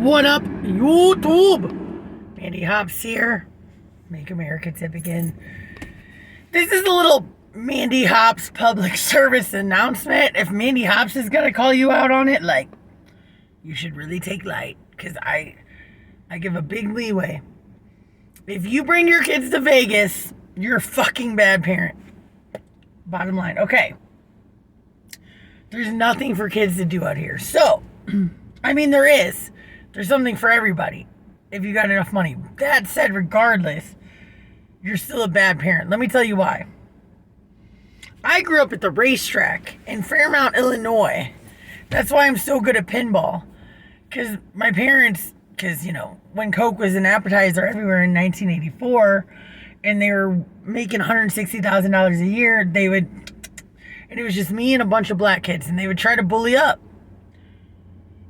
What up, YouTube? Mandy Hops here. Make America Tip again. This is a little Mandy Hops public service announcement. If Mandy Hops is gonna call you out on it, like, you should really take light, because I give a big leeway. If you bring your kids to Vegas, you're a fucking bad parent. Bottom line. Okay. There's nothing for kids to do out here. So, I mean, there is. There's something for everybody if you got enough money. That said, regardless, you're still a bad parent. Let me tell you why. I grew up at the racetrack in Fairmount, Illinois. That's why I'm so good at pinball. Because my parents, when Coke was an appetizer everywhere in 1984, and they were making $160,000 a year, and it was just me and a bunch of black kids, and they would try to bully up.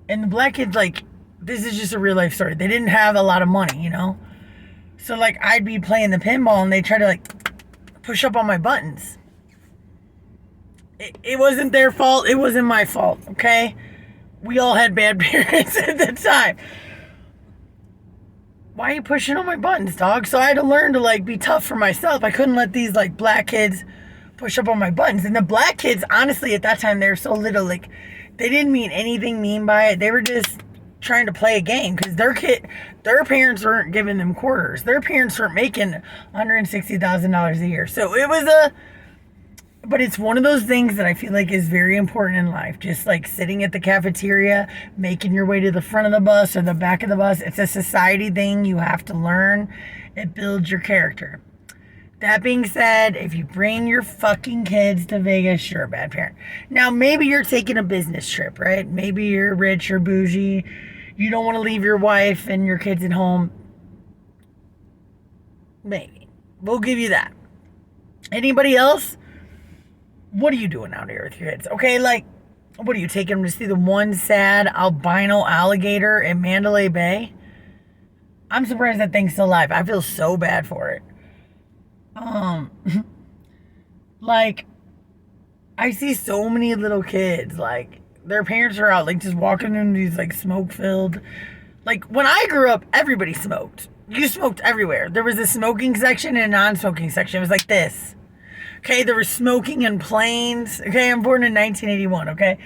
And the black kids, this is just a real life story. They didn't have a lot of money, So, I'd be playing the pinball, and they'd try to, push up on my buttons. It wasn't their fault. It wasn't my fault, okay? We all had bad parents at the time. Why are you pushing on my buttons, dog? So I had to learn to, be tough for myself. I couldn't let these, black kids push up on my buttons. And the black kids, honestly, at that time, they were so little, they didn't mean anything mean by it. They were just trying to play a game, because their parents weren't giving them quarters. Their parents weren't making $160,000 a year. So it was but it's one of those things that I feel like is very important in life. Just sitting at the cafeteria, making your way to the front of the bus or the back of the bus. It's a society thing you have to learn. It builds your character. That being said, if you bring your fucking kids to Vegas, you're a bad parent. Now, maybe you're taking a business trip, right? Maybe you're rich or bougie. You don't want to leave your wife and your kids at home. Maybe. We'll give you that. Anybody else? What are you doing out here with your kids? Okay, what are you taking them to see the one sad albino alligator in Mandalay Bay? I'm surprised that thing's still alive. I feel so bad for it. I see so many little kids, their parents are out, just walking in these, smoke-filled, when I grew up, everybody smoked. You smoked everywhere. There was a smoking section and a non-smoking section. It was like this. Okay, there was smoking in planes. Okay, I'm born in 1981, okay?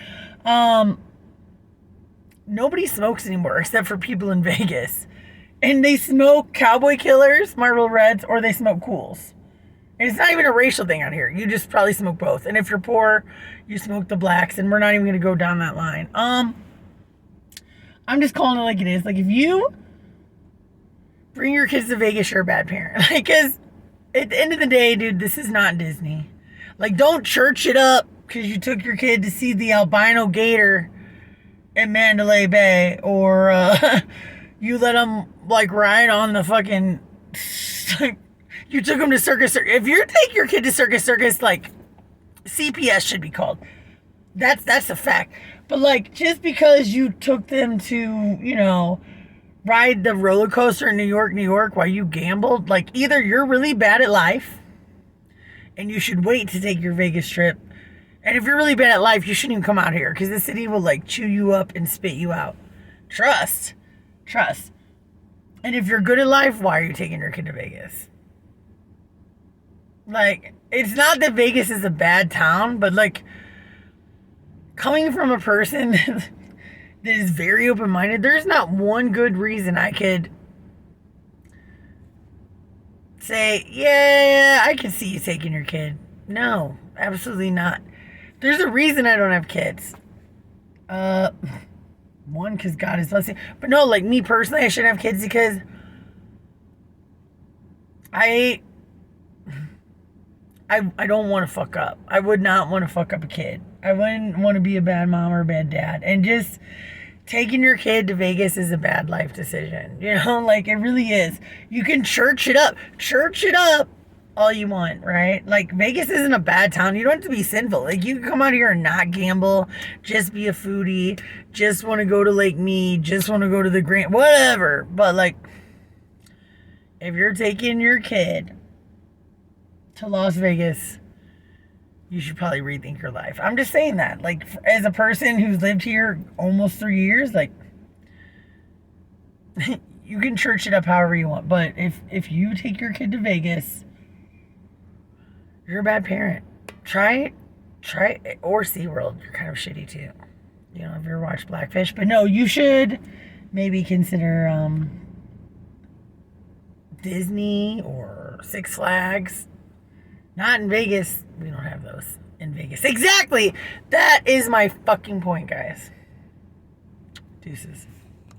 Nobody smokes anymore except for people in Vegas. And they smoke Cowboy Killers, Marlboro Reds, or they smoke Cools. And it's not even a racial thing out here. You just probably smoke both. And if you're poor, you smoke the blacks. And we're not even going to go down that line. I'm just calling it like it is. If you bring your kids to Vegas, you're a bad parent. Because at the end of the day, dude, this is not Disney. Don't church it up because you took your kid to see the albino gator in Mandalay Bay. Or you let them, ride on the fucking... You took them to Circus Circus. If you take your kid to Circus Circus, CPS should be called. That's a fact. But, just because you took them to, ride the roller coaster in New York while you gambled, either you're really bad at life and you should wait to take your Vegas trip. And if you're really bad at life, you shouldn't even come out here, because the city will, chew you up and spit you out. Trust. And if you're good at life, why are you taking your kid to Vegas? It's not that Vegas is a bad town, but, coming from a person that is very open-minded, there's not one good reason I could say, yeah, I can see you taking your kid. No, absolutely not. There's a reason I don't have kids. One, because God is blessing. But no, me personally, I shouldn't have kids because I don't want to fuck up. I would not want to fuck up a kid. I wouldn't want to be a bad mom or a bad dad. And just taking your kid to Vegas is a bad life decision. It really is. You can church it up. Church it up all you want, right? Vegas isn't a bad town. You don't have to be sinful. You can come out here and not gamble. Just be a foodie. Just want to go to Lake Mead. Just want to go to the Grand... Whatever. But, if you're taking your kid to Las Vegas, you should probably rethink your life. I'm just saying that. As a person who's lived here almost 3 years, You can church it up however you want, but if you take your kid to Vegas, you're a bad parent. Try or SeaWorld. You're kind of shitty too. You know, have you ever watched Blackfish? But no, you should maybe consider Disney or Six Flags. Not in Vegas. We don't have those in Vegas. Exactly. That is my fucking point, guys. Deuces.